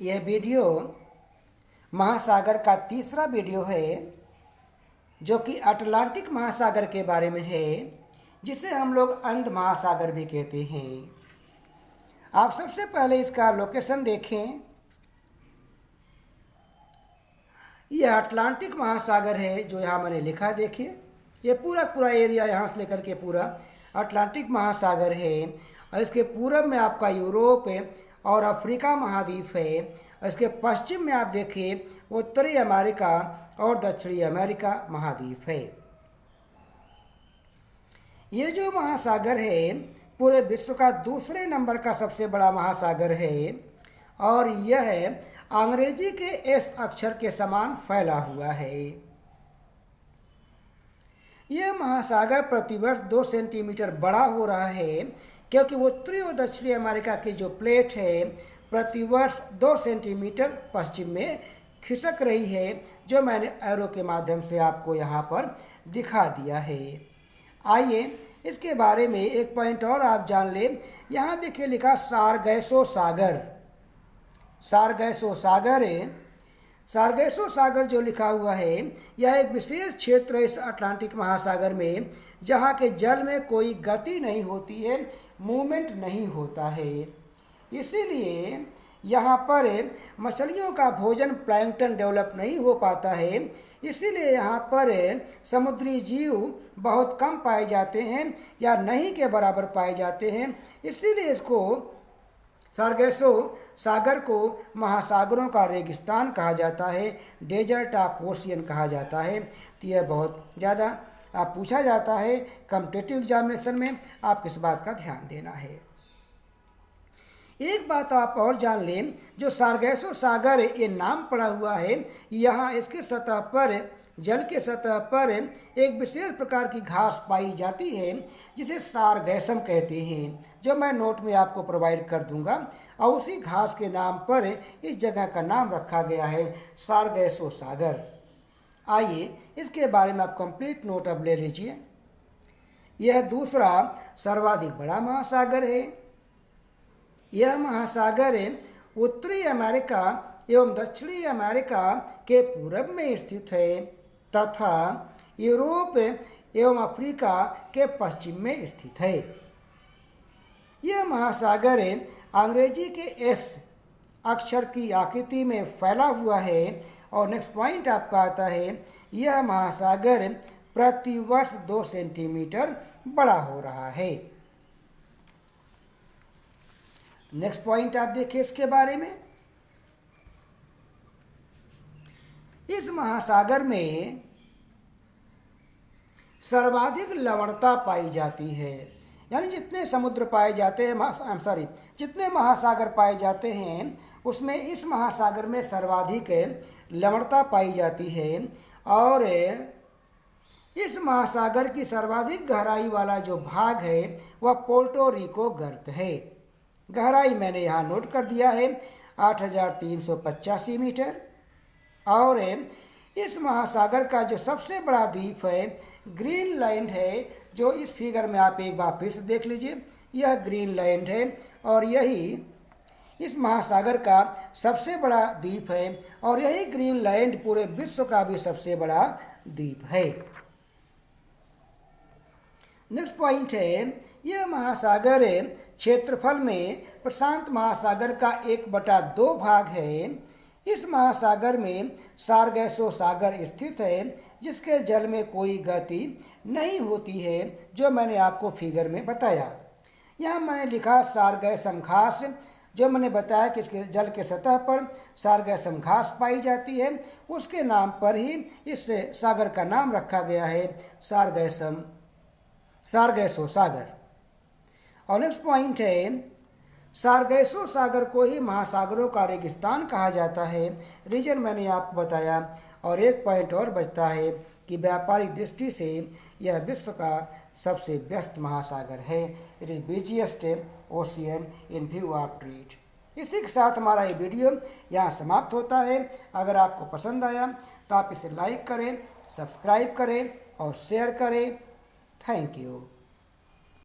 यह वीडियो महासागर का तीसरा वीडियो है जो कि अटलांटिक महासागर के बारे में है, जिसे हम लोग अंध महासागर भी कहते हैं। आप सबसे पहले इसका लोकेशन देखें। यह अटलांटिक महासागर है जो यहाँ मैंने लिखा है, देखिए ये पूरा एरिया यहाँ से लेकर के पूरा अटलांटिक महासागर है। और इसके पूरब में आपका यूरोप और अफ्रीका महाद्वीप है। और इसके पश्चिम में आप देखिए उत्तरी अमेरिका और दक्षिणी अमेरिका महाद्वीप है। ये जो महासागर है पूरे विश्व का दूसरे नंबर का सबसे बड़ा महासागर है और यह अंग्रेजी के एस अक्षर के समान फैला हुआ है। यह महासागर प्रतिवर्ष 2 सेंटीमीटर बड़ा हो रहा है क्योंकि उत्तरी और दक्षिणी अमेरिका की जो प्लेट है प्रतिवर्ष 2 सेंटीमीटर पश्चिम में खिसक रही है, जो मैंने एरो के माध्यम से आपको यहाँ पर दिखा दिया है। आइए इसके बारे में एक पॉइंट और आप जान लें। यहाँ देखिए लिखा सारगैसो सागर। सारगैसो सागर है। सारगैसो सागर जो लिखा हुआ है यह एक विशेष क्षेत्र है इस अटलांटिक महासागर में जहाँ के जल में कोई गति नहीं होती है, मूवमेंट नहीं होता है। इसीलिए यहाँ पर मछलियों का भोजन प्लैंकटन डेवलप नहीं हो पाता है। इसीलिए यहाँ पर समुद्री जीव बहुत कम पाए जाते हैं या नहीं के बराबर पाए जाते हैं। इसीलिए इसको सारगैसो सागर को महासागरों का रेगिस्तान कहा जाता है, डेजर्ट ऑफ ओशियन कहा जाता है। तो यह बहुत ज़्यादा पूछा जाता है कॉम्पिटिटिव एग्जामिनेशन में, आप किस बात का ध्यान देना है। एक बात आप और जान लें, जो सारगैसो सागर ये नाम पड़ा हुआ है, यहाँ इसके सतह पर जल के सतह पर एक विशेष प्रकार की घास पाई जाती है जिसे सारगैसम कहते हैं, जो मैं नोट में आपको प्रोवाइड कर दूंगा। और उसी घास के नाम पर इस जगह का नाम रखा गया है सारगैसो सागर। आइए इसके बारे में आप कंप्लीट नोट अब ले लीजिए। यह दूसरा सर्वाधिक बड़ा महासागर है। यह महासागर उत्तरी अमेरिका एवं दक्षिणी अमेरिका के पूरब में स्थित है तथा यूरोप एवं अफ्रीका के पश्चिम में स्थित है। यह महासागर अंग्रेजी के एस अक्षर की आकृति में फैला हुआ है। और नेक्स्ट पॉइंट आपका आता है, यह महासागर प्रतिवर्ष 2 सेंटीमीटर बड़ा हो रहा है। नेक्स्ट पॉइंट आप देखिए इसके बारे में। इस महासागर में सर्वाधिक लवणता पाई जाती है। यानी जितने समुद्र पाए जाते हैं, जितने महासागर पाए जाते हैं उसमें इस महासागर में सर्वाधिक लवणता पाई जाती है। और इस महासागर की सर्वाधिक गहराई वाला जो भाग है वह पोर्टो रिको गर्त है। गहराई मैंने यहाँ नोट कर दिया है 8385 मीटर। और इस महासागर का जो सबसे बड़ा द्वीप है ग्रीनलैंड है, जो इस फिगर में आप एक बार फिर से देख लीजिए। यह ग्रीनलैंड है और यही इस महासागर का सबसे बड़ा द्वीप है। और यही ग्रीनलैंड पूरे विश्व का भी सबसे बड़ा द्वीप है। नेक्स्ट पॉइंट है, यह महासागर क्षेत्रफल में प्रशांत महासागर का 1/2 भाग है। इस महासागर में सारगैसो सागर स्थित है जिसके जल में कोई गति नहीं होती है, जो मैंने आपको फिगर में बताया। यहाँ मैंने लिखा सारगैसम घास, जो मैंने बताया कि इसके जल के सतह पर सारगैसम घास पाई जाती है, उसके नाम पर ही इस सागर का नाम रखा गया है सारगैसो सागर। और नेक्स्ट पॉइंट है, सारगैसो सागर को ही महासागरों का रेगिस्तान कहा जाता है। रीजन मैंने आपको बताया। और एक पॉइंट और बचता है कि व्यापारिक दृष्टि से यह विश्व का सबसे व्यस्त महासागर है। It is busiest ocean in view of trade. इसी के साथ हमारा ये वीडियो यहाँ समाप्त होता है। अगर आपको पसंद आया तो आप इसे लाइक करें, सब्सक्राइब करें और शेयर करें। Thank you.